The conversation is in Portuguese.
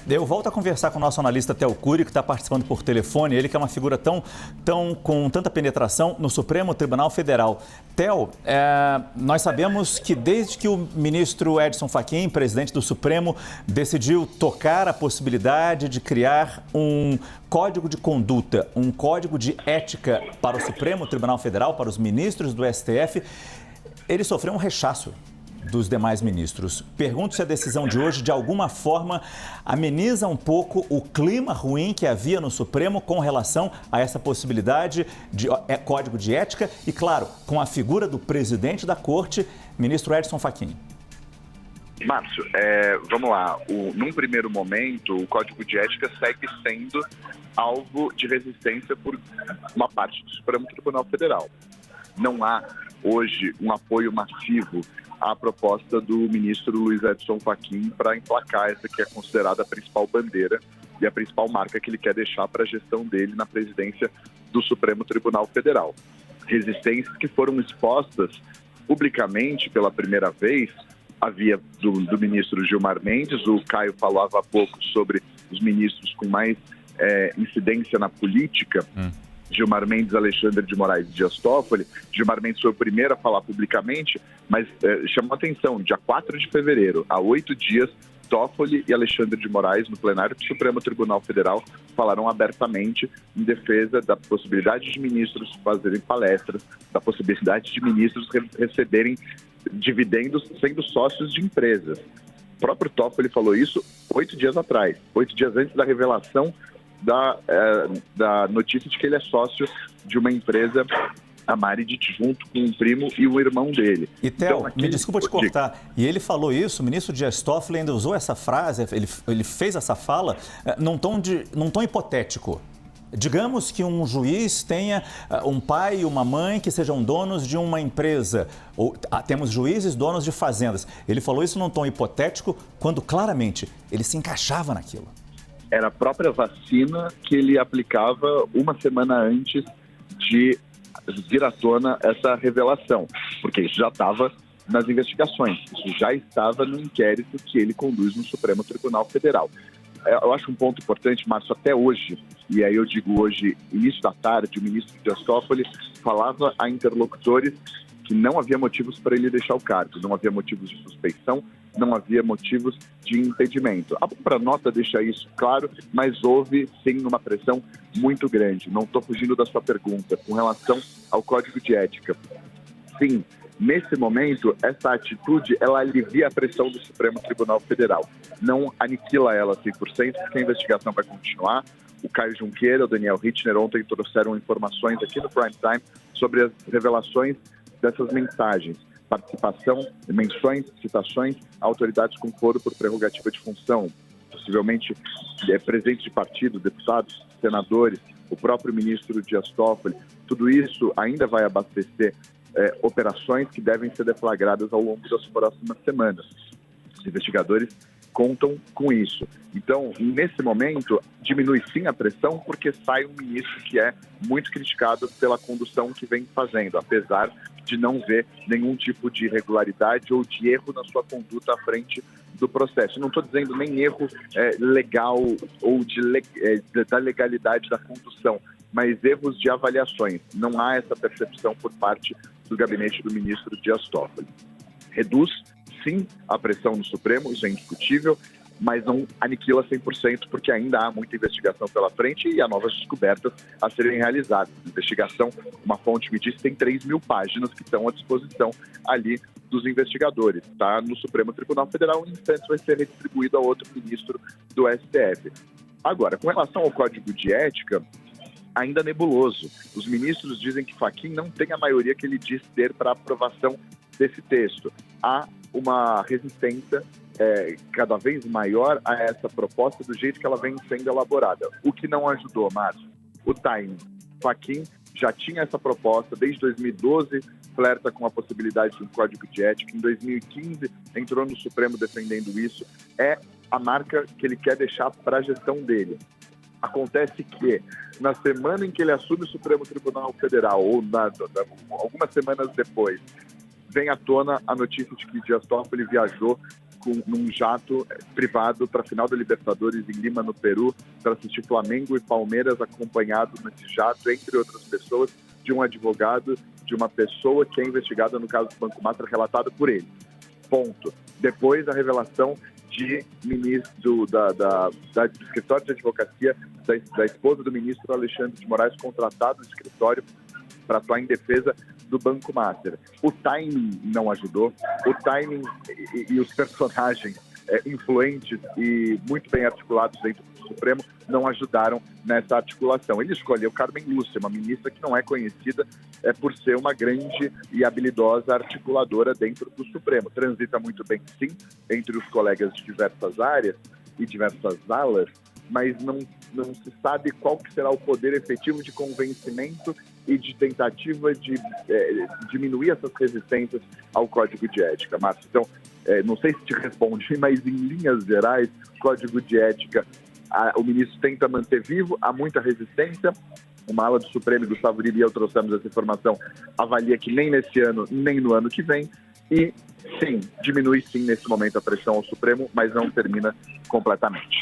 Eu volto a conversar com o nosso analista Theo Cury, que está participando por telefone. Ele que é uma figura com tanta penetração no Supremo Tribunal Federal. Theo, nós sabemos que desde que o ministro Edson Fachin, presidente do Supremo, decidiu tocar a possibilidade de criar um código de conduta, um código de ética para o Supremo Tribunal Federal, para os ministros do STF, ele sofreu um rechaço dos demais ministros. Pergunto se a decisão de hoje, de alguma forma, ameniza um pouco o clima ruim que havia no Supremo com relação a essa possibilidade de código de ética e, claro, com a figura do presidente da Corte, ministro Edson Fachin. Márcio, vamos lá. Num primeiro momento, o Código de Ética segue sendo alvo de resistência por uma parte do Supremo Tribunal Federal. Não há hoje um apoio massivo à proposta do ministro Luiz Edson Fachin para emplacar essa que é considerada a principal bandeira e a principal marca que ele quer deixar para a gestão dele na presidência do Supremo Tribunal Federal. Resistências que foram expostas publicamente pela primeira vez, havia do ministro Gilmar Mendes, o Caio falava há pouco sobre os ministros com mais incidência na política, Gilmar Mendes, Alexandre de Moraes e Dias Toffoli. Gilmar Mendes foi o primeiro a falar publicamente, mas chamou atenção, dia 4 de fevereiro, há 8 dias, Toffoli e Alexandre de Moraes, no plenário do Supremo Tribunal Federal, falaram abertamente em defesa da possibilidade de ministros fazerem palestras, da possibilidade de ministros receberem dividendos sendo sócios de empresas. O próprio Toffoli falou isso 8 dias atrás, 8 dias antes da revelação da notícia de que ele é sócio de uma empresa, a Maridit, junto com um primo e o irmão dele. E, Theo, me desculpa te cortar, e ele falou isso, o ministro Dias Toffoli ainda usou essa frase, ele fez essa fala num tom hipotético. Digamos que um juiz tenha um pai e uma mãe que sejam donos de uma empresa, ou temos juízes donos de fazendas. Ele falou isso num tom hipotético, quando claramente ele se encaixava naquilo. Era a própria vacina que ele aplicava uma semana antes de vir à tona essa revelação, porque isso já estava nas investigações, isso já estava no inquérito que ele conduz no Supremo Tribunal Federal. Eu acho um ponto importante, Márcio, até hoje, e aí eu digo hoje, início da tarde, o ministro Dias Toffoli falava a interlocutores que não havia motivos para ele deixar o cargo, não havia motivos de suspeição, não havia motivos de impedimento. A própria nota deixa isso claro, mas houve, sim, uma pressão muito grande. Não estou fugindo da sua pergunta. Com relação ao Código de Ética, sim, nesse momento, essa atitude, ela alivia a pressão do Supremo Tribunal Federal. Não aniquila ela 100%, porque a investigação vai continuar. O Caio Junqueira, o Daniel Rittner, ontem trouxeram informações aqui no Prime Time sobre as revelações dessas mensagens. Participação, menções, citações a autoridades com foro por prerrogativa de função, possivelmente presidentes de partido, deputados, senadores, o próprio ministro Dias Toffoli. Tudo isso ainda vai abastecer operações que devem ser deflagradas ao longo das próximas semanas. Os investigadores contam com isso. Então, nesse momento, diminui sim a pressão, porque sai um ministro que é muito criticado pela condução que vem fazendo, apesar de não ver nenhum tipo de irregularidade ou de erro na sua conduta à frente do processo. Não estou dizendo nem erro legal ou da legalidade da condução, mas erros de avaliações. Não há essa percepção por parte do gabinete do ministro Dias Toffoli. Reduz, sim, a pressão no Supremo, isso é indiscutível, mas não aniquila 100%, porque ainda há muita investigação pela frente e há novas descobertas a serem realizadas. A investigação, uma fonte me disse, tem 3.000 páginas que estão à disposição ali dos investigadores. Está no Supremo Tribunal Federal, em instantes vai ser redistribuído a outro ministro do STF. Agora, com relação ao Código de Ética, ainda nebuloso. Os ministros dizem que Fachin não tem a maioria que ele diz ter para aprovação desse texto. Há uma resistência cada vez maior a essa proposta do jeito que ela vem sendo elaborada. O que não ajudou, Márcio, o timing. Fachin já tinha essa proposta desde 2012, flerta com a possibilidade de um código de ética. Em 2015, entrou no Supremo defendendo isso. É a marca que ele quer deixar para a gestão dele. Acontece que, na semana em que ele assume o Supremo Tribunal Federal, ou algumas semanas depois, vem à tona a notícia de que Dias Toffoli viajou num jato privado para a final da Libertadores em Lima, no Peru, para assistir Flamengo e Palmeiras, acompanhado nesse jato, entre outras pessoas, de um advogado, de uma pessoa que é investigada no caso do Banco Mafra, relatada por ele. Ponto. Depois, a revelação de ministro do escritório de advocacia da esposa do ministro Alexandre de Moraes, contratado no escritório para atuar em defesa do Banco Master. O timing não ajudou, o timing e os personagens influentes e muito bem articulados dentro do Supremo não ajudaram nessa articulação. Ele escolheu Carmen Lúcia, uma ministra que não é conhecida por ser uma grande e habilidosa articuladora dentro do Supremo. Transita muito bem, sim, entre os colegas de diversas áreas e diversas alas, mas não se sabe qual que será o poder efetivo de convencimento e de tentativa de diminuir essas resistências ao Código de Ética, Márcio. Então, não sei se te respondi, mas em linhas gerais, Código de Ética, o ministro tenta manter vivo, há muita resistência. Uma ala do Supremo, Gustavo Lira e eu trouxemos essa informação, avalia que nem nesse ano, nem no ano que vem. E, sim, diminui sim nesse momento a pressão ao Supremo, mas não termina completamente.